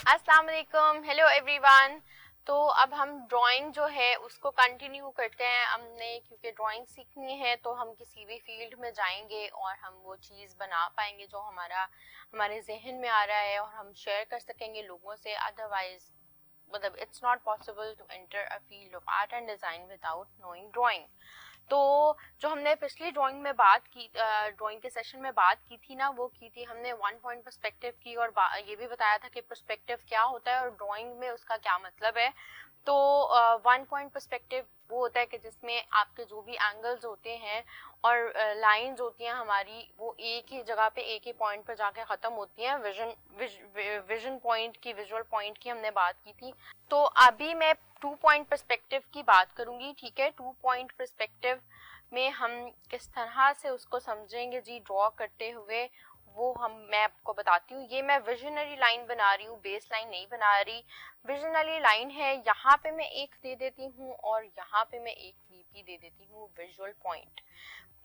अस्सलाम वालेकुम, hello everyone. तो अब हम ड्राइंग जो है उसको कंटिन्यू करते हैं। हमने क्योंकि ड्राइंग सीखनी है तो हम किसी भी फील्ड में जाएंगे और हम वो चीज़ बना पाएंगे जो हमारे जहन में आ रहा है और हम शेयर कर सकेंगे लोगों से। अदरवाइज मतलब it's not possible to enter a field of art and design without knowing drawing. तो जो हमने पिछली ड्राइंग में बात की, ड्राइंग के सेशन में बात की थी ना, वो की थी हमने वन पॉइंट पर्सपेक्टिव की और ये भी बताया था कि पर्सपेक्टिव क्या होता है और ड्राइंग में उसका क्या मतलब है। तो वन पॉइंट पर्सपेक्टिव वो होता है कि जिसमें आपके जो भी एंगल्स होते हैं और लाइंस होती हैं हमारी, वो एक ही जगह पे एक ही पॉइंट पर जाके ख़त्म होती हैं। विजन पॉइंट की, विजुअल पॉइंट की हमने बात की थी। तो अभी मैं टू पॉइंट पर्सपेक्टिव की बात करूंगी। ठीक है, टू पॉइंट पर्सपेक्टिव में हम किस तरह से उसको समझेंगे जी ड्रॉ करते हुए, वो मैं आपको बताती हूँ। ये मैं विजनरी लाइन बना रही हूँ, बेस लाइन नहीं बना रही। विजनरी लाइन है, यहाँ पे मैं एक दे देती हूँ और यहाँ पे मैं एक वीपी दे देती हूँ, विजुअल पॉइंट।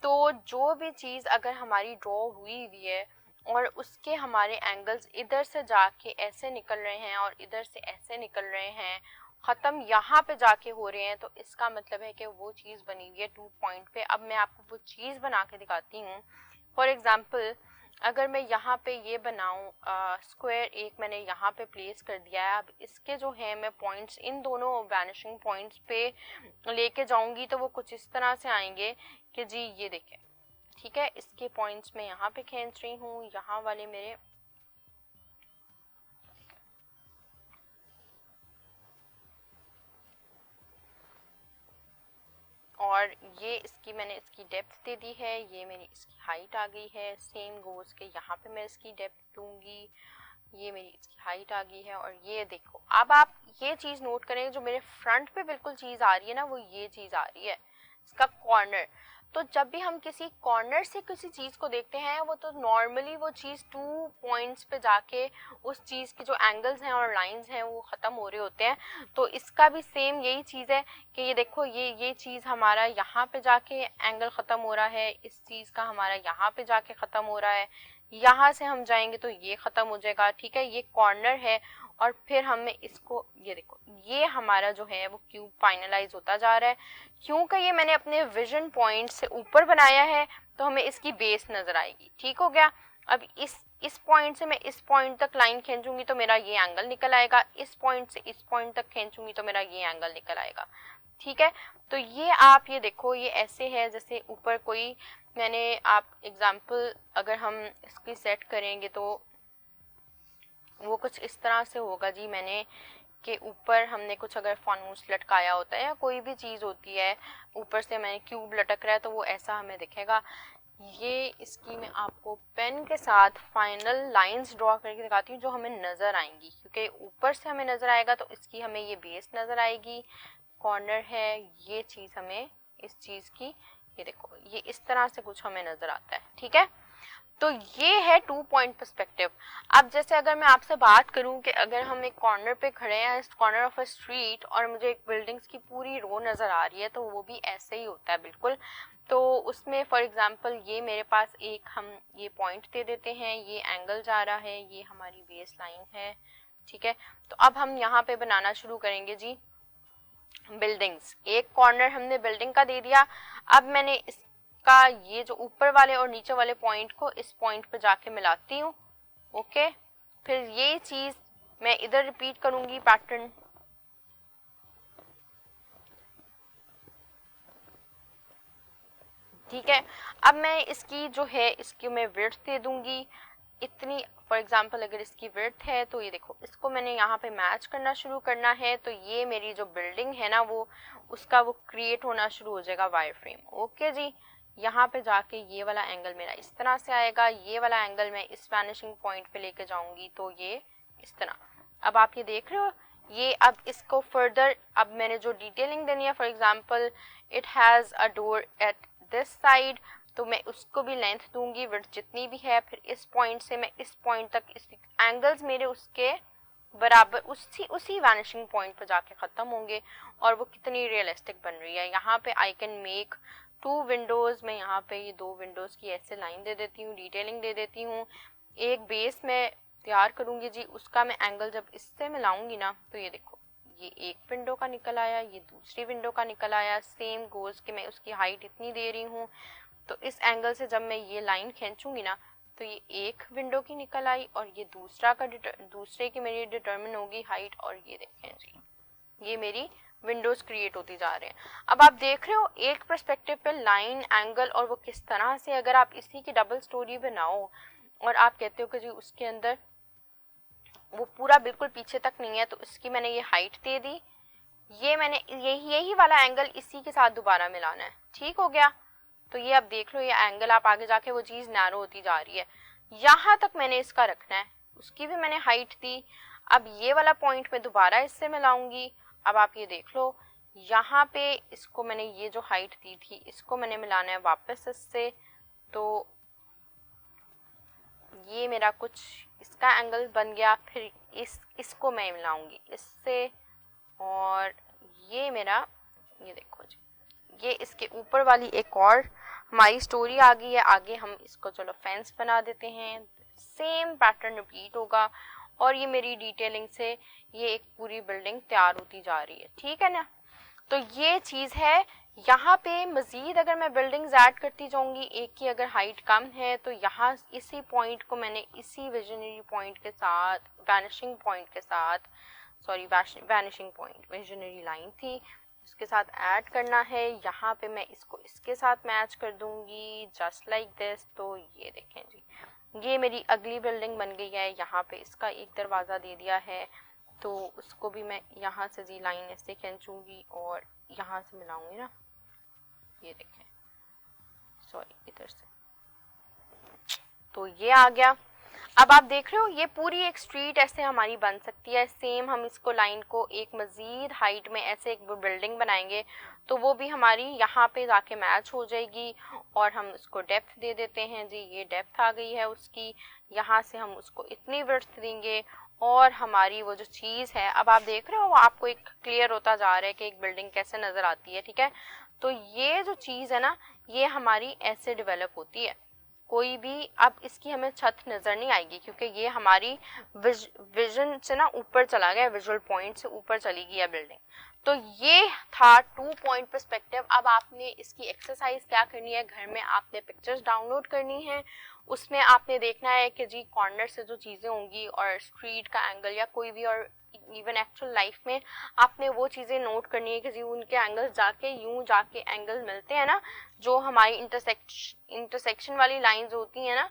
तो जो भी चीज़ अगर हमारी ड्रॉ हुई हुई है और उसके हमारे एंगल्स इधर से जाके ऐसे निकल रहे हैं और इधर से ऐसे निकल रहे हैं, ख़त्म यहाँ पे जाके हो रहे हैं, तो इसका मतलब है कि वो चीज़ बनी हुई है टू पॉइंट पे। अब मैं आपको वो चीज़ बना के दिखाती हूँ। फॉर एग्जाम्पल, अगर मैं यहाँ पे ये बनाऊँ, स्क्वायर एक मैंने यहाँ पे प्लेस कर दिया है। अब इसके जो है मैं पॉइंट्स इन दोनों वैनिशिंग पॉइंट्स पे लेके जाऊँगी तो वो कुछ इस तरह से आएंगे कि जी ये देखें। ठीक है, इसके पॉइंट्स मैं यहाँ पे खींच रही हूँ, यहाँ वाले मेरे, और ये इसकी मैंने इसकी डेप्थ दे दी है, ये मेरी इसकी हाइट आ गई है। सेम गोज के यहाँ पे मैं इसकी डेप्थ दूंगी, ये मेरी इसकी हाइट आ गई है। और ये देखो, अब आप ये चीज़ नोट करें, जो मेरे फ्रंट पे बिल्कुल चीज़ आ रही है ना, वो ये चीज़ आ रही है, इसका कॉर्नर। तो जब भी हम किसी कॉर्नर से किसी चीज़ को देखते हैं, वो तो नॉर्मली वो चीज़ टू पॉइंट्स पे जाके उस चीज़ के जो एंगल्स हैं और लाइंस हैं वो ख़त्म हो रहे होते हैं। तो इसका भी सेम यही चीज़ है कि ये देखो, ये चीज़ हमारा यहाँ पे जाके एंगल ख़त्म हो रहा है, इस चीज़ का हमारा यहाँ पे जाके ख़त्म हो रहा है, यहाँ से हम जाएंगे तो ये ख़त्म हो जाएगा। ठीक है, ये कॉर्नर है। और फिर हमें इसको, ये देखो, ये हमारा जो है वो क्यूब फाइनलाइज होता जा रहा है। क्योंकि ये मैंने अपने विजन पॉइंट से ऊपर बनाया है तो हमें इसकी बेस नज़र आएगी। ठीक हो गया। अब इस पॉइंट से मैं इस पॉइंट तक लाइन खींचूंगी तो मेरा ये एंगल निकल आएगा, इस पॉइंट से इस पॉइंट तक खींचूंगी तो मेरा ये एंगल निकल आएगा। ठीक है, तो ये आप ये देखो, ये ऐसे है जैसे ऊपर कोई, मैंने आप एग्जाम्पल अगर हम इसकी सेट करेंगे तो वो कुछ इस तरह से होगा जी। मैंने के ऊपर हमने कुछ अगर फानूस लटकाया होता है या कोई भी चीज़ होती है, ऊपर से मैंने क्यूब लटक रहा है तो वो ऐसा हमें दिखेगा। ये इसकी मैं आपको पेन के साथ फाइनल लाइंस ड्रॉ करके दिखाती हूँ जो हमें नज़र आएंगी, क्योंकि ऊपर से हमें नज़र आएगा तो इसकी हमें ये बेस नज़र आएगी, कॉर्नर है, ये चीज़ हमें इस चीज़ की, ये देखो, ये इस तरह से कुछ हमें नज़र आता है। ठीक है, तो ये है टू पॉइंट पर्सपेक्टिव। अब जैसे अगर मैं आपसे बात करूं कि अगर हम एक कॉर्नर पे खड़े हैं, इस कॉर्नर ऑफ अ स्ट्रीट, और मुझे एक बिल्डिंग्स की पूरी रो नज़र आ रही है, तो वो भी ऐसे ही होता है बिल्कुल। तो उसमें फॉर एग्जांपल ये मेरे पास एक, हम ये पॉइंट दे देते हैं, ये एंगल जा रहा है, ये हमारी बेस लाइन है। ठीक है, तो अब हम यहाँ पे बनाना शुरू करेंगे जी बिल्डिंग्स। एक कॉर्नर हमने बिल्डिंग का दे दिया। अब मैंने इसका ये जो ऊपर वाले और नीचे वाले पॉइंट को इस पॉइंट पे जाके मिलाती हूँ। ओके, फिर ये चीज मैं इधर रिपीट करूंगी पैटर्न। ठीक है, अब मैं इसकी जो है इसकी मैं विड्थ दे दूंगी इतनी। फॉर एग्जांपल अगर इसकी विड्थ है तो ये देखो, इसको मैंने यहाँ पे मैच करना शुरू करना है, तो ये मेरी जो बिल्डिंग है ना, वो उसका वो क्रिएट होना शुरू हो जाएगा वायर फ्रेम। ओके जी, यहाँ पे जाके ये वाला एंगल मेरा इस तरह से आएगा, ये वाला एंगल मैं इस वैनिशिंग पॉइंट पे लेके जाऊंगी तो ये इस तरह। अब आप ये देख रहे हो, ये अब इसको फर्दर, अब मैंने जो डिटेलिंग देनी है, for example it has a door at this side, तो मैं उसको भी लेंथ दूंगी, विड्थ जितनी भी है। फिर इस पॉइंट से मैं इस पॉइंट तक, इस एंगल्स मेरे उसके बराबर उसी वैनिशिंग पॉइंट पर जाके ख़त्म होंगे, और वो कितनी रियलिस्टिक बन रही है। यहाँ पे I can make two windows, मैं यहाँ पे ये दो विंडोज़ की ऐसे लाइन दे देती हूँ, डिटेलिंग दे देती हूँ। एक बेस में तैयार करूँगी जी, उसका मैं एंगल जब इससे मिलाऊंगी ना, तो ये देखो ये एक विंडो का निकल आया, ये दूसरी विंडो का निकल आया। सेम गोज़ कि मैं उसकी हाइट इतनी दे रही हूँ, तो इस एंगल से जब मैं ये लाइन खींचूंगी ना, तो ये एक विंडो की निकल आई और ये दूसरे की मेरी डिटरमिन होगी हाइट। और ये देखें जी, ये मेरी विंडोज क्रिएट होती जा रहे हैं। अब आप देख रहे हो एक पर्सपेक्टिव पे लाइन, एंगल और वो किस तरह से, अगर आप इसी की डबल स्टोरी बनाओ और आप कहते हो कि जी उसके अंदर वो पूरा बिल्कुल पीछे तक नहीं है, तो इसकी मैंने ये हाइट दे दी, ये मैंने यही वाला एंगल इसी के साथ दोबारा मिलाना है। ठीक हो गया। तो ये आप देख लो, ये एंगल आप आगे जाके वो चीज़ नैरो होती जा रही है। यहाँ तक मैंने इसका रखना है, उसकी भी मैंने हाइट दी। अब ये वाला पॉइंट मैं दोबारा इससे मिलाऊंगी। अब आप ये देख लो, यहाँ पे इसको मैंने ये जो हाइट दी थी इसको मैंने मिलाना है वापस इससे। तो ये मेरा कुछ इसका एंगल बन गया। फिर इसको मैं मिलाऊंगी इससे, और ये मेरा, ये देखो जी, ये इसके ऊपर वाली एक और हमारी स्टोरी आ गई है। आगे हम इसको चलो फेंस बना देते हैं, सेम पैटर्न रिपीट होगा और ये मेरी डिटेलिंग से ये एक पूरी बिल्डिंग तैयार होती जा रही है। ठीक है ना। तो ये चीज़ है। यहाँ पे मज़ीद अगर मैं बिल्डिंग्स ऐड करती जाऊँगी, एक की अगर हाइट कम है तो यहाँ इसी पॉइंट को मैंने इसी विजनरी पॉइंट के साथ, वैनिशिंग पॉइंट के साथ, sorry vanishing point, visionary line थी, उसके साथ ऐड करना है। यहाँ पे मैं इसको इसके साथ मैच कर दूँगी जस्ट लाइक दिस। तो ये देखें जी, ये मेरी अगली बिल्डिंग बन गई है। यहाँ पे इसका एक दरवाज़ा दे दिया है, तो उसको भी मैं यहाँ से जी लाइन ऐसे खींचूंगी और यहाँ से मिलाऊंगी ना, ये देखें, सॉरी इधर से, तो ये आ गया। अब आप देख रहे हो ये पूरी एक स्ट्रीट ऐसे हमारी बन सकती है। सेम हम इसको लाइन को एक मज़ीद हाइट में ऐसे एक बिल्डिंग बनाएंगे तो वो भी हमारी यहाँ पे जाके मैच हो जाएगी। और हम उसको डेप्थ दे देते हैं जी, ये डेप्थ आ गई है उसकी। यहाँ से हम उसको इतनी विड्थ देंगे और हमारी वो जो चीज़ है, अब आप देख रहे हो आपको एक क्लियर होता जा रहा है कि एक बिल्डिंग कैसे नज़र आती है। ठीक है। तो ये जो चीज़ है ना, ये हमारी ऐसे डेवलप होती है। कोई भी, अब इसकी हमें छत नज़र नहीं आएगी क्योंकि ये हमारी विजन से ना ऊपर चला गया, विजुअल पॉइंट से ऊपर चली गई है बिल्डिंग। तो ये था 2 पॉइंट पर्सपेक्टिव। अब आपने इसकी एक्सरसाइज क्या करनी है, घर में आपने पिक्चर्स डाउनलोड करनी है, उसमें आपने देखना है कि जी कॉर्नर से जो चीज़ें होंगी और स्ट्रीट का एंगल या कोई भी, और इवन एक्चुअल लाइफ में आपने वो चीज़ें नोट करनी है कि जी उनके एंगल्स जाके यूं जाके एंगल मिलते हैं ना, जो हमारी इंटरसेक्शन वाली लाइंस होती हैं ना,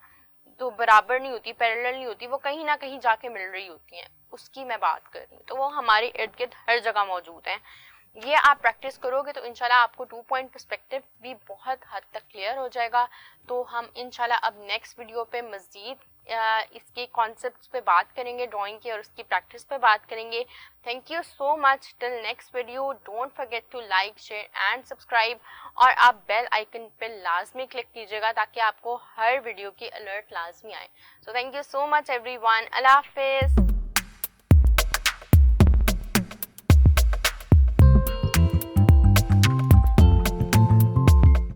तो बराबर नहीं होती, पैरेलल नहीं होती, वो कहीं ना कहीं जाके मिल रही होती हैं, उसकी मैं बात कर रही हूँ। तो वो हमारे इर्द गिर्द हर जगह मौजूद हैं। ये आप प्रैक्टिस करोगे तो इंशाल्लाह आपको 2 पॉइंट पर्सपेक्टिव भी बहुत हद तक क्लियर हो जाएगा। तो हम इंशाल्लाह अब नेक्स्ट वीडियो पे मज़ीद इसके कॉन्सेप्ट्स पे बात करेंगे, ड्राइंग की, और उसकी प्रैक्टिस पे बात करेंगे। Thank you so much. Till next video, don't forget to like, share and subscribe, और आप बेल आइकन पे लाजमी क्लिक कीजिएगा ताकि आपको हर वीडियो की अलर्ट लाजमी आए। So thank you so much everyone. अल्लाह हाफिज़।